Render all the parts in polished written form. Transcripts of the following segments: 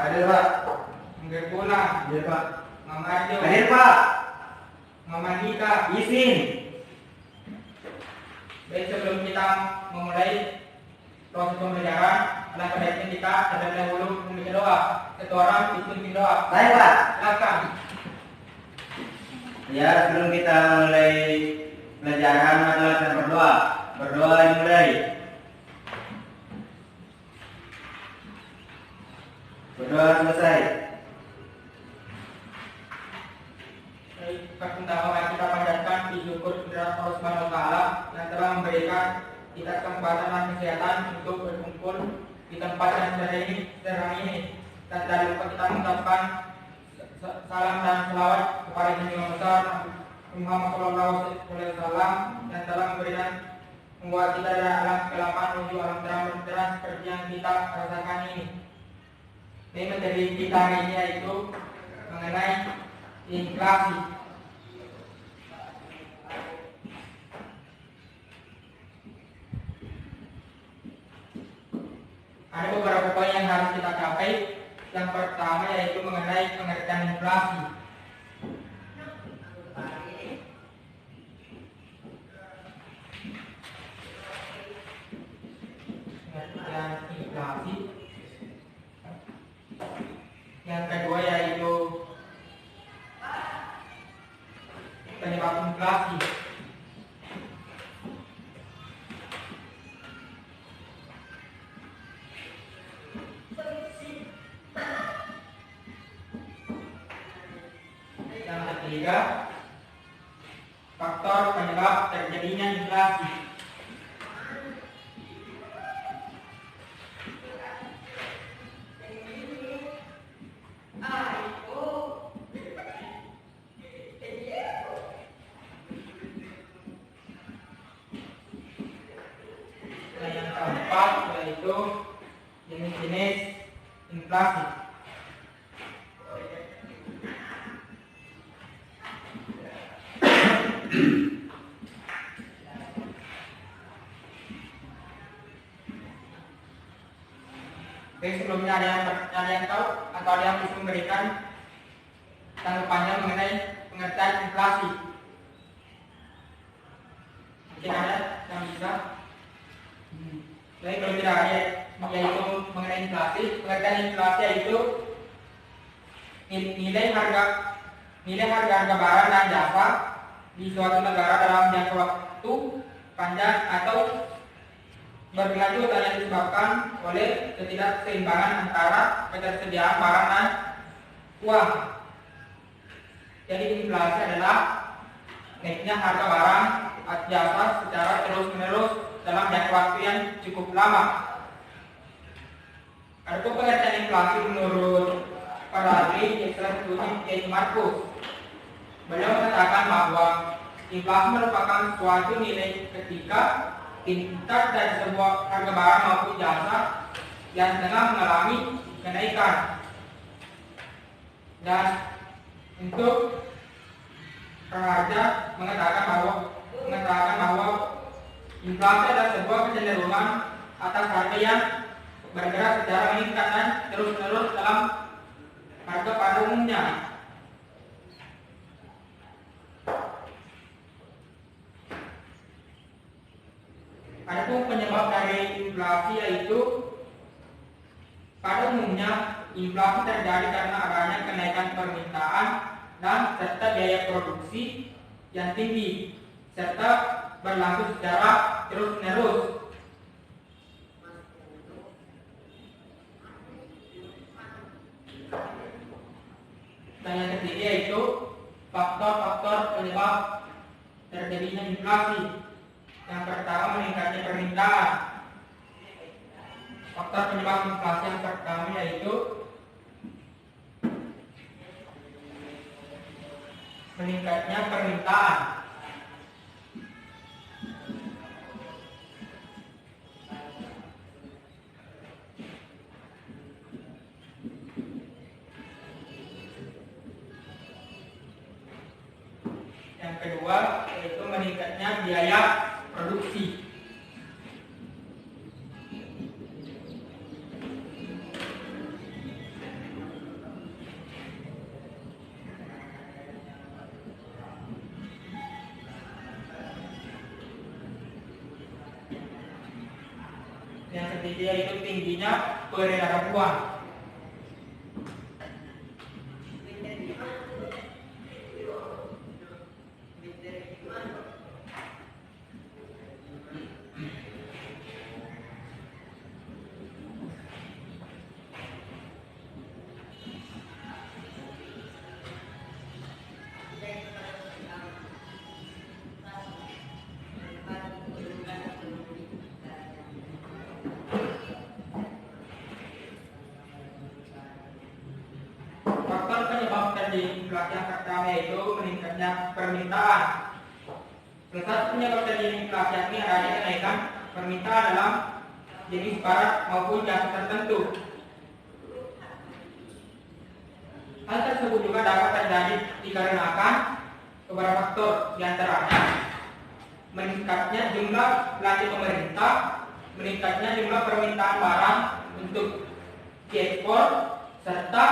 Hadir Pak. Angger pulang. Hadir Pak. Mama Arjo. Hadir Pak. Mama Dika. Izin. Baik, sebelum kita memulai proses pembelajaran, alangkah baiknya kita terlebih dahulu membaca doa. Satu orang pimpin doa. Baik Pak. Silakan. Ya, sebelum kita mulai pelajaran adalah kita berdoa. Berdoa dimulai. Berdoa selesai. Baik, pertama kita panjatkan syukur kepada Allah Subhanahu wa taala yang telah memberikan kita kesempatan dan kesehatan untuk berkumpul di tempat yang sekarang ini. Dan tidak lupa kita mengucapkan salam dan selawat kepada Junjungan besar Muhammad Shallallahu Alaihi Wasallam yang telah memberikan membuat kita dari alam kegelapan menuju alam terang seperti yang kita rasakan ini. Ini menjadi kita hari ini yaitu mengenai inflasi. Ada beberapa poin yang harus kita capai. Yang pertama yaitu mengenai pengertian inflasi. Pengertian inflasi. Yang kedua yaitu penyebab inflasi. Yang ketiga, faktor penyebab terjadinya inflasi. Dan yang keempat yaitu jenis-jenis inflasi. Oke, sebelumnya ada yang tahu atau ada yang bisa memberikan tanggapannya mengenai pengertian inflasi? Mungkin ada yang bisa? Baik, kalau tidak ada yaitu mengenai inflasi, pengertian inflasi yaitu nilai harga barang dan jasa di suatu negara dalam jangka waktu panjang atau berkelanjutan yang disebabkan oleh ketidakseimbangan antara ketersediaan barang dan uang. Jadi inflasi adalah naiknya harga barang atau jasa secara terus-menerus dalam jangka waktu yang cukup lama. Adapun pengertian inflasi menurut para ahli, salah satunya yaitu Markus. Beliau mengatakan bahwa inflasi merupakan suatu nilai ketika tingkat dari sebuah harga barang maupun jasa yang tengah mengalami kenaikan. Dan untuk Raharja mengatakan bahwa inflasi adalah sebuah kecenderungan atas harga yang bergerak secara meningkat dan terus-menerus dalam harga pada umumnya. Adapun penyebab dari inflasi yaitu pada umumnya inflasi terjadi karena adanya kenaikan permintaan dan serta biaya produksi yang tinggi serta berlangsung secara terus-menerus. Dan yang ketiga yaitu faktor-faktor penyebab terjadinya inflasi. Yang pertama, meningkatnya permintaan. Faktor penyebab inflasi yang pertama yaitu meningkatnya permintaan. Yang kedua yaitu meningkatnya biaya produksi. ketiga yaitu tingginya peredaran uang. Faktor penyebab terjadi inflasi yang pertama yaitu meningkatnya permintaan. Salah satu penyebab terjadi inflasi yakni adanya kenaikan permintaan dalam jenis barang maupun jasa tertentu. Hal tersebut juga dapat terjadi dikarenakan beberapa faktor, diantaranya meningkatnya jumlah belanja pemerintah, meningkatnya jumlah permintaan barang untuk diekspor, serta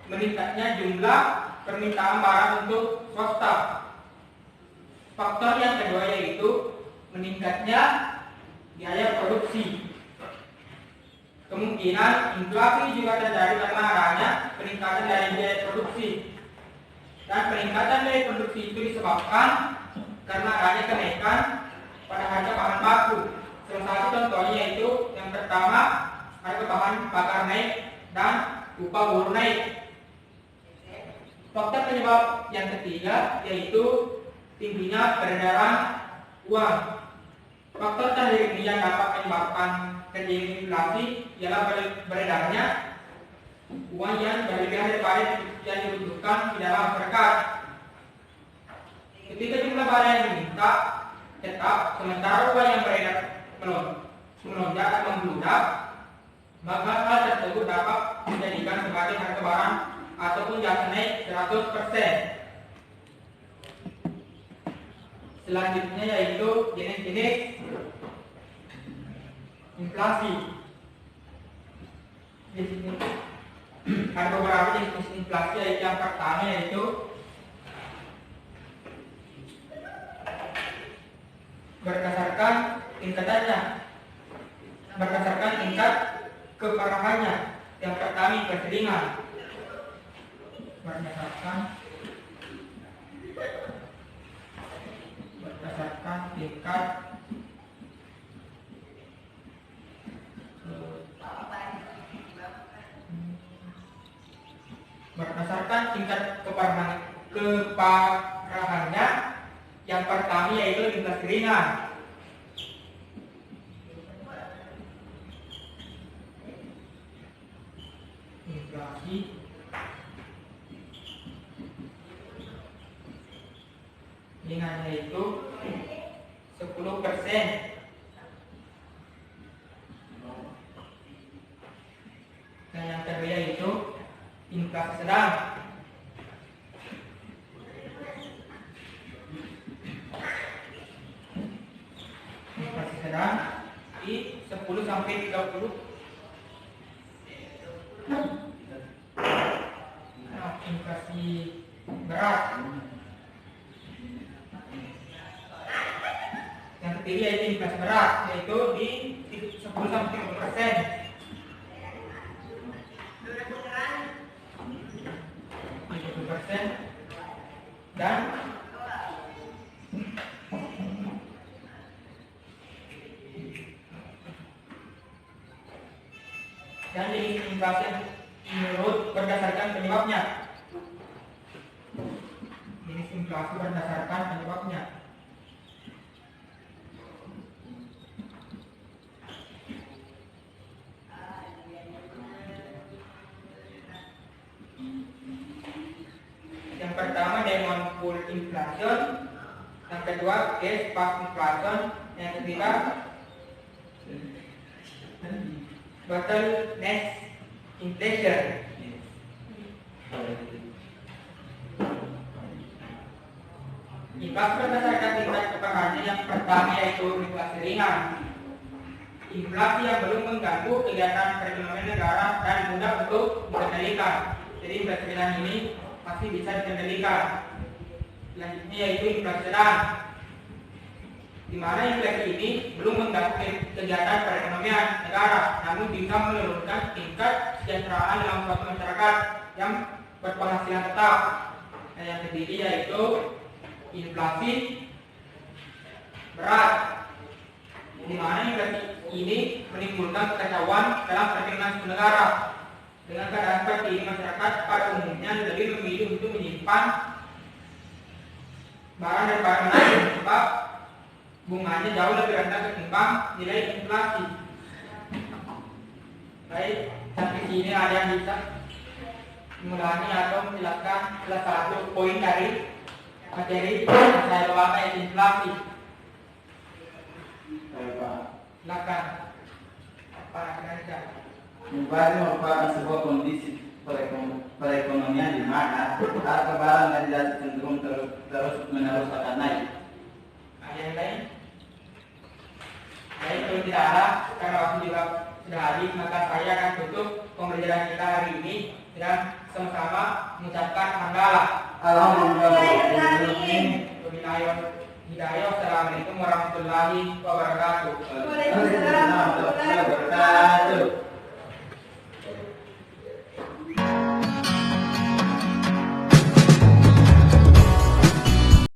meningkatnya jumlah permintaan barang untuk swasta. Faktor yang kedua yaitu meningkatnya biaya produksi. Kemungkinan inflasi juga terjadi karena adanya peningkatan dari biaya produksi. Dan peningkatan biaya produksi itu disebabkan karena adanya kenaikan pada harga bahan baku. Salah satu contohnya yaitu yang pertama harga bahan bakar naik dan upah buruh naik. Faktor penyebab yang ketiga yaitu tingginya peredaran uang. Faktor terakhir ini yang dapat menyebabkan terjadi inflasi ialah beredarnya uang yang berlebihan daripada yang dibutuhkan di dalam masyarakat. Ketika jumlah barang yang diminta tetap sementara uang yang beredar melonjak atau membludak, maka hal tersebut dapat dijadikan sebagai harga barang ataupun jasa naik 100%. Selanjutnya yaitu jenis-jenis inflasi. Di sini ada beberapa jenis inflasi, yaitu yang pertama yaitu berdasarkan tingkatannya, berdasarkan tingkat keparahannya. Yang pertama inflasi ringan, berdasarkan tingkat keparahannya. Yang pertama yaitu inflasi ringan. Inflasi ringan yaitu 10%. Dan yang kedua yaitu inflasi sedang. Inflasi sedang di 10 sampai 30. Nah, inflasi berat. Yang ketiga yaitu inflasi berat, yaitu di 10 sampai 30%. Dan jenis inflasi menurut berdasarkan penyebabnya. Jenis inflasi berdasarkan penyebabnya. Yang pertama demand pull inflation, yang kedua cash fast inflation, yang ketiga bottleneck inflation. Inflasi berdasarkan tingkat keparahannya, yang pertama yaitu inflasi ringan. Inflasi yang belum mengganggu kegiatan perekonomian negara dan mudah untuk dikendalikan. Jadi inflasi ringan ini masih bisa dikendalikan. Selanjutnya yaitu inflasi sedang. di mana inflasi ini belum mengganggu kegiatan perekonomian negara, namun bisa menurunkan tingkat kesejahteraan dalam suatu masyarakat yang berpenghasilan tetap. Nah, yang ketiga yaitu inflasi berat, di mana inflasi ini menimbulkan kekacauan dalam perekonomian suatu negara. Dengan keadaan seperti ini, masyarakat pada umumnya lebih memilih untuk menyimpan barang daripada menarik, sebab bunganya jauh lebih rendah ketimbang nilai inflasi. Baik, sampai sini ada yang bisa mengulangi atau menjelaskan salah satu poin dari materi yang saya bawakan, yaitu inflasi. Silakan. Apa saja? Inflasi merupakan sebuah kondisi perekonomian di mana harga barang dan jasa cenderung terus menerus akan naik. Ada yang lain? Baik, kalau tidak ada, karena waktu juga sudah habis, maka saya akan tutup pembelajaran kita hari ini dengan sama-sama mengucapkan hamdalah. Assalamualaikum warahmatullahi wabarakatuh. Waalaikumsalam warahmatullahi wabarakatuh.